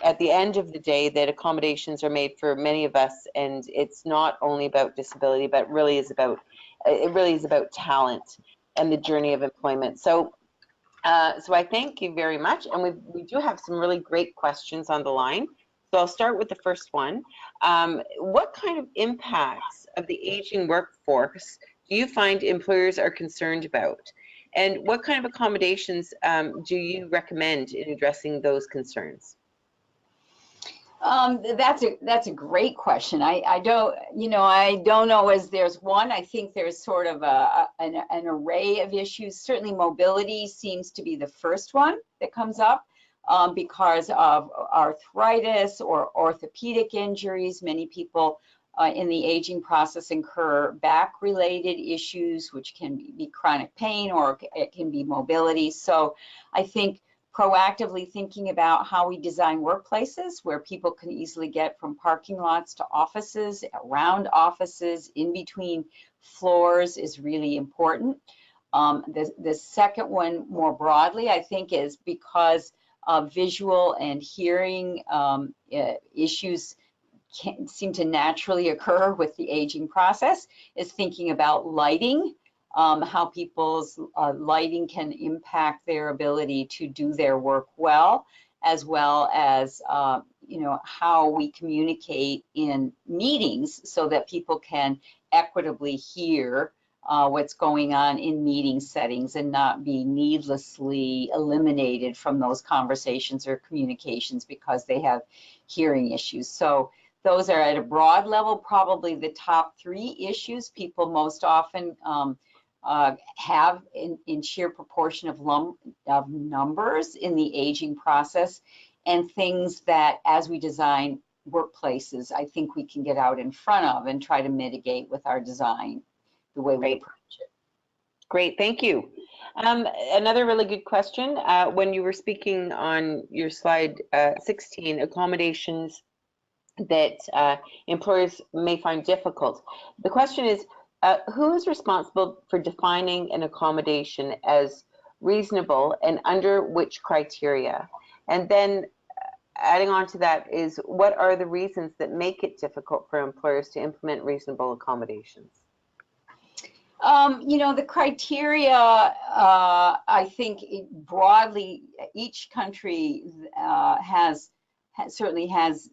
at the end of the day that accommodations are made for many of us, and it's not only about disability, but really is about, it really is about talent and the journey of employment. So so I thank you very much, and we do have some really great questions on the line. So I'll start with the first one. What kind of impacts of the aging workforce do you find employers are concerned about? And what kind of accommodations do you recommend in addressing those concerns? That's a great question. I don't, I don't know as there's one. I think there's sort of an array of issues. Certainly mobility seems to be the first one that comes up because of arthritis or orthopedic injuries. Many people in the aging process incur back-related issues, which can be chronic pain, or it can be mobility. So I think proactively thinking about how we design workplaces where people can easily get from parking lots to offices, around offices, in between floors is really important. The second one, more broadly, I think, is because visual and hearing issues seem to naturally occur with the aging process, is thinking about lighting. How people's lighting can impact their ability to do their work well as how we communicate in meetings so that people can equitably hear what's going on in meeting settings and not be needlessly eliminated from those conversations or communications because they have hearing issues. So those are at a broad level probably the top three issues people most often have in sheer proportion of numbers in the aging process, and things that as we design workplaces, I think we can get out in front of and try to mitigate with our design, the way we approach it. Great, thank you. Another really good question. When you were speaking on your slide 16, accommodations that employers may find difficult. The question is, who is responsible for defining an accommodation as reasonable and under which criteria? And then adding on to that is, what are the reasons that make it difficult for employers to implement reasonable accommodations? The criteria, I think broadly, each country certainly has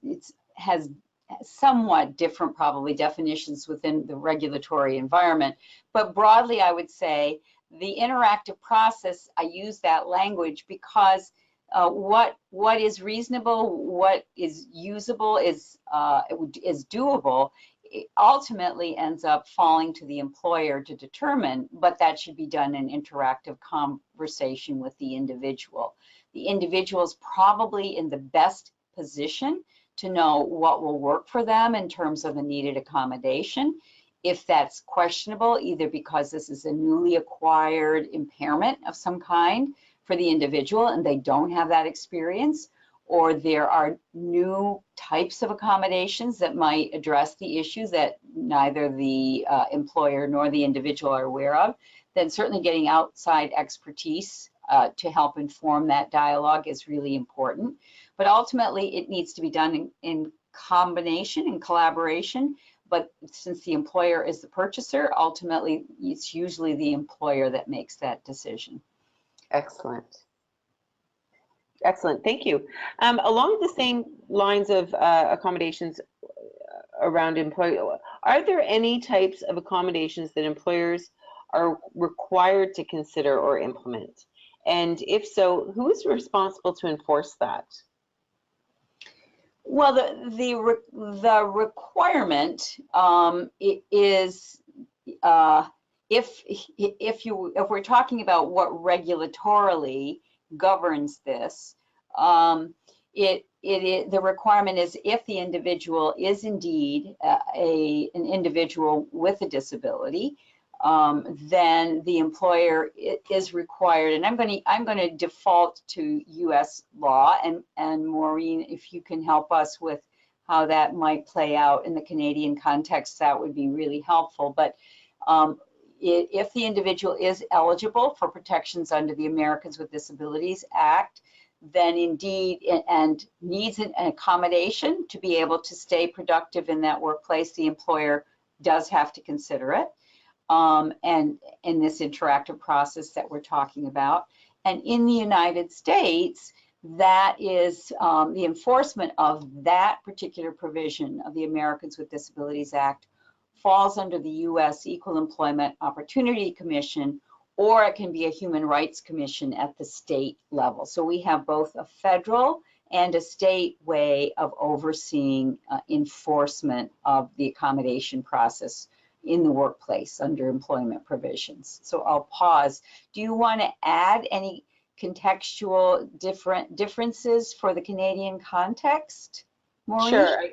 somewhat different probably definitions within the regulatory environment. But broadly, I would say the interactive process, I use that language because what is reasonable, what is usable, is doable, it ultimately ends up falling to the employer to determine, but that should be done in interactive conversation with the individual. The individual is probably in the best position to know what will work for them in terms of a needed accommodation. If that's questionable, either because this is a newly acquired impairment of some kind for the individual and they don't have that experience, or there are new types of accommodations that might address the issues that neither the employer nor the individual are aware of, then certainly getting outside expertise to help inform that dialogue is really important. But ultimately, it needs to be done in combination, in collaboration. But since the employer is the purchaser, ultimately, it's usually the employer that makes that decision. Excellent. Excellent, thank you. Along the same lines of accommodations around employee, are there any types of accommodations that employers are required to consider or implement? And if so, who is responsible to enforce that? Well, the requirement is if we're talking about what regulatorily governs this, the requirement is if the individual is indeed an individual with a disability, then the employer is required, and I'm going to default to U.S. law, and Maureen, if you can help us with how that might play out in the Canadian context, that would be really helpful. But if the individual is eligible for protections under the Americans with Disabilities Act, then indeed and needs an accommodation to be able to stay productive in that workplace, the employer does have to consider it. And in this interactive process that we're talking about. And in the United States, that is the enforcement of that particular provision of the Americans with Disabilities Act falls under the U.S. Equal Employment Opportunity Commission, or it can be a Human Rights Commission at the state level. So we have both a federal and a state way of overseeing enforcement of the accommodation process in the workplace under employment provisions. So I'll pause. Do you want to add any contextual differences for the Canadian context, Maureen? Sure.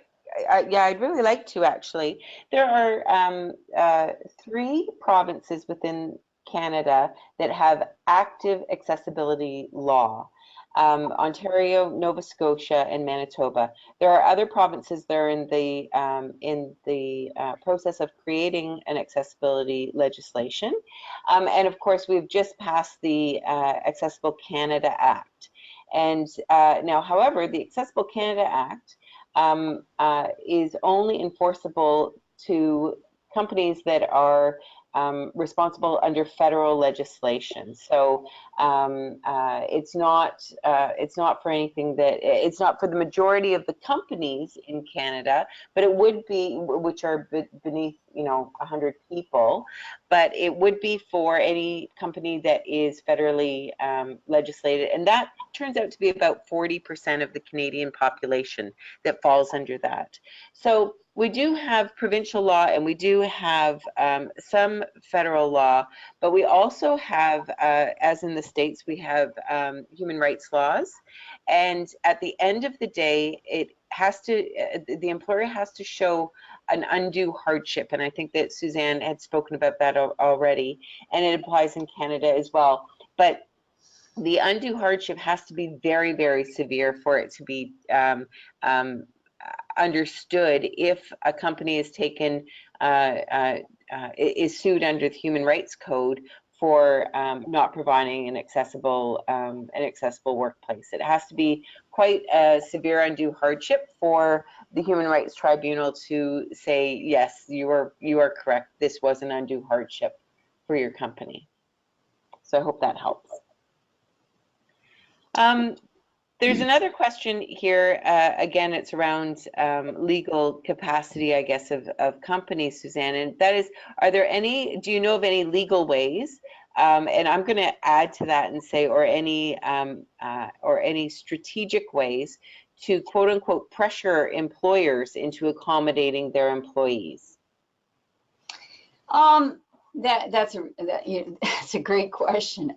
Yeah, I'd really like to actually. There are 3 provinces within Canada that have active accessibility law. Ontario, Nova Scotia, and Manitoba. There are other provinces that are in the process of creating an accessibility legislation. And of course, we've just passed the Accessible Canada Act. And now, however, the Accessible Canada Act is only enforceable to companies that are responsible under federal legislation. So it's not for anything that, it's not for the majority of the companies in Canada, but it would be, which are beneath 100 people, but it would be for any company that is federally legislated, and that turns out to be about 40% of the Canadian population that falls under that. So we do have provincial law and we do have some federal law, but we also have, as in the States, we have human rights laws. And at the end of the day, it has to, the employer has to show an undue hardship. And I think that Suzanne had spoken about that already, and it applies in Canada as well. But the undue hardship has to be very, very severe for it to be understood if a company is taken, is sued under the Human Rights Code for not providing an accessible workplace. It has to be quite a severe undue hardship for the Human Rights Tribunal to say, yes, you are correct, this was an undue hardship for your company. So I hope that helps. There's another question here. Again, it's around legal capacity, I guess, of companies, Suzanne, and that is, do you know of any legal ways, and I'm going to add to that and say, or any strategic ways to quote unquote pressure employers into accommodating their employees? That's a great question.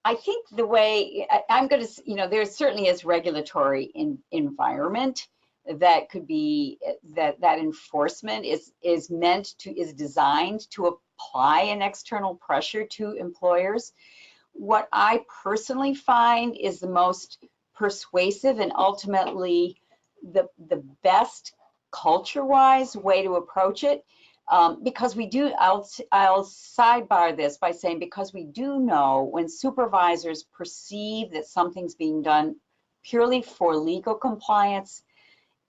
I think the way I'm going to, there certainly is regulatory environment that could be, that enforcement is designed to apply an external pressure to employers. What I personally find is the most persuasive and ultimately the best culture-wise way to approach it. Because we do, I'll sidebar this by saying, because we do know when supervisors perceive that something's being done purely for legal compliance,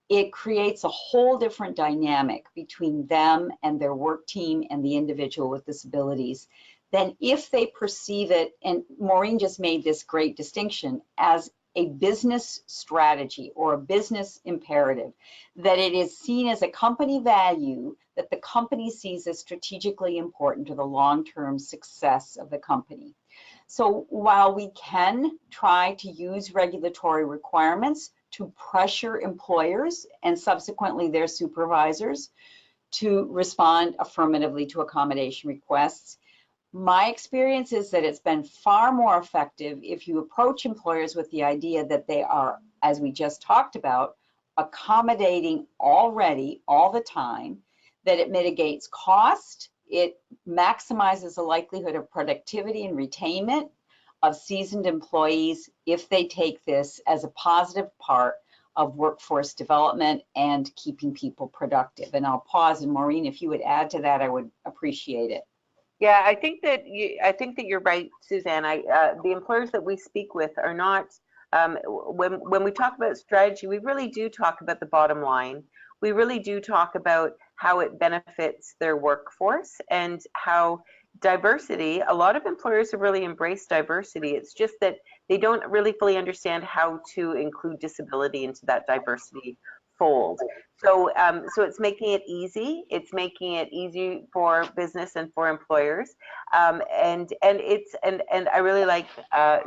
it creates a whole different dynamic between them and their work team and the individual with disabilities than if they perceive it, and Maureen just made this great distinction, as a business strategy or a business imperative, that it is seen as a company value that the company sees as strategically important to the long-term success of the company. So while we can try to use regulatory requirements to pressure employers and subsequently their supervisors to respond affirmatively to accommodation requests, my experience is that it's been far more effective if you approach employers with the idea that they are, as we just talked about, accommodating already all the time, that it mitigates cost, it maximizes the likelihood of productivity and retainment of seasoned employees if they take this as a positive part of workforce development and keeping people productive. And I'll pause, and Maureen, if you would add to that, I would appreciate it. Yeah, I think that you're right, Suzanne. The employers that we speak with are not, when we talk about strategy, we really do talk about the bottom line. We really do talk about how it benefits their workforce and how diversity, a lot of employers have really embraced diversity. It's just that they don't really fully understand how to include disability into that diversity fold. So it's making it easy. It's making it easy for business and for employers. And I really like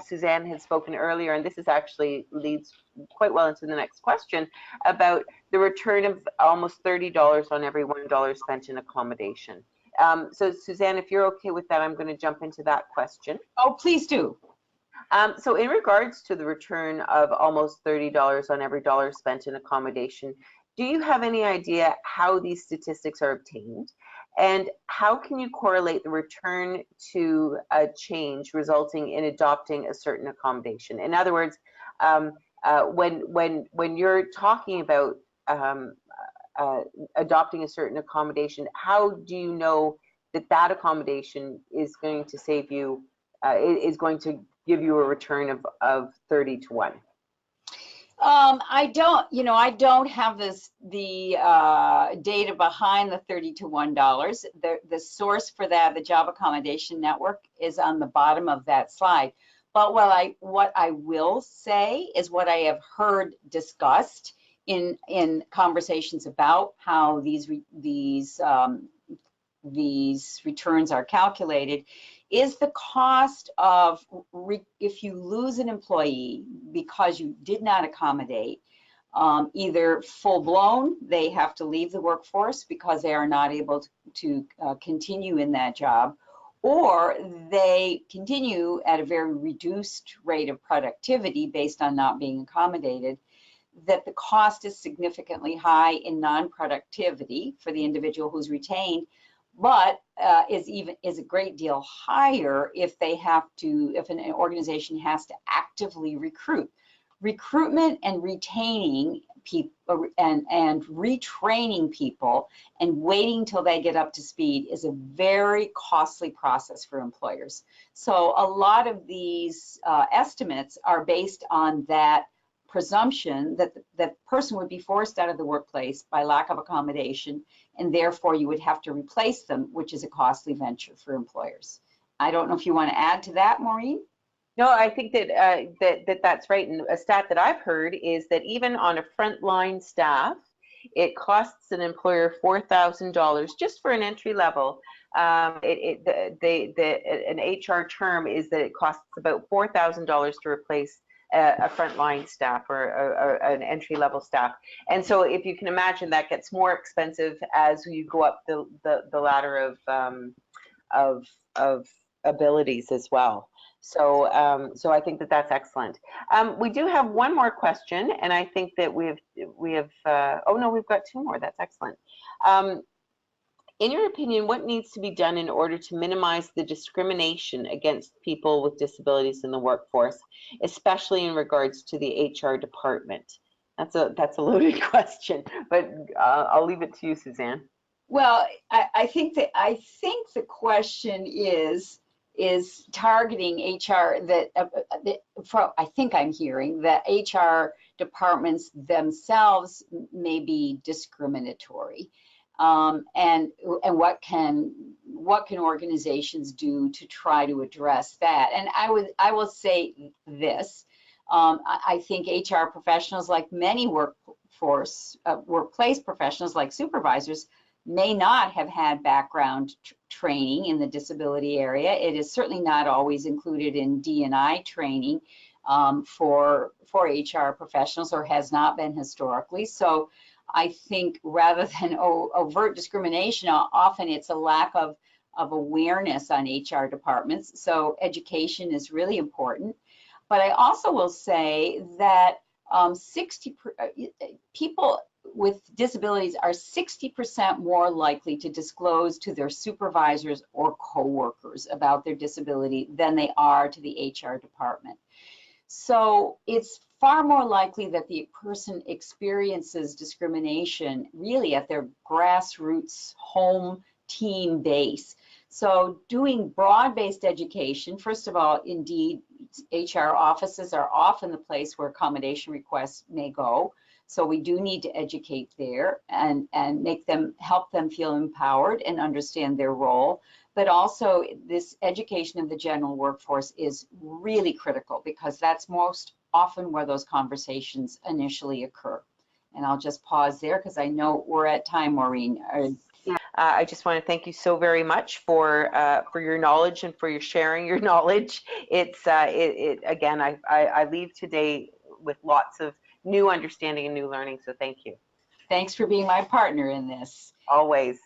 Suzanne had spoken earlier, and this is actually leads quite well into the next question about the return of almost $30 on every $1 spent in accommodation. So Suzanne, if you're okay with that, I'm going to jump into that question. Oh, please do. So in regards to the return of almost $30 on every dollar spent in accommodation, do you have any idea how these statistics are obtained? And how can you correlate the return to a change resulting in adopting a certain accommodation? In other words, when you're talking about adopting a certain accommodation, how do you know that that accommodation is going to save you, is going to give you a return of 30 to 1? I don't have the data behind the 30 to $1. The source for that, the Job Accommodation Network, is on the bottom of that slide. But what I will say is what I have heard discussed in conversations about how these returns are calculated is the cost of, if you lose an employee because you did not accommodate, either full-blown, they have to leave the workforce because they are not able to continue in that job, or they continue at a very reduced rate of productivity based on not being accommodated, that the cost is significantly high in non-productivity for the individual who's retained, but is a great deal higher if an organization has to actively recruit. Recruitment and retaining people and retraining people and waiting till they get up to speed is a very costly process for employers. So a lot of these estimates are based on that presumption that the person would be forced out of the workplace by lack of accommodation, and therefore you would have to replace them, which is a costly venture for employers. I don't know if you want to add to that, Maureen? No, I think that that's right. And a stat that I've heard is that even on a frontline staff, it costs an employer $4,000 just for an entry level. An HR term is that it costs about $4,000 to replace a frontline staff or an entry level staff. And so if you can imagine, that gets more expensive as you go up the ladder of abilities as well. So I think that that's excellent. We do have one more question, and I think that we have oh no, we've got two more. That's excellent. In your opinion, what needs to be done in order to minimize the discrimination against people with disabilities in the workforce, especially in regards to the HR department? That's a loaded question, but I'll leave it to you, Suzanne. Well, I think the question is targeting HR, I think I'm hearing that HR departments themselves may be discriminatory, and what can organizations do to try to address that? And I will say this: I think HR professionals, like many workplace professionals, like supervisors, may not have had background training in the disability area. It is certainly not always included in D&I training for HR professionals, or has not been historically. So I think rather than overt discrimination, often it's a lack of awareness on HR departments. So education is really important. But I also will say that people with disabilities are 60% more likely to disclose to their supervisors or coworkers about their disability than they are to the HR department. So it's far more likely that the person experiences discrimination really at their grassroots home team base. So doing broad-based education, first of all, indeed, HR offices are often the place where accommodation requests may go. So we do need to educate there and help them feel empowered and understand their role. But also this education of the general workforce is really critical because that's most often where those conversations initially occur. And I'll just pause there because I know we're at time, Maureen. I just want to thank you so very much for your knowledge and for your sharing your knowledge. It's again, I leave today with lots of new understanding and new learning. So thank you. Thanks for being my partner in this. Always.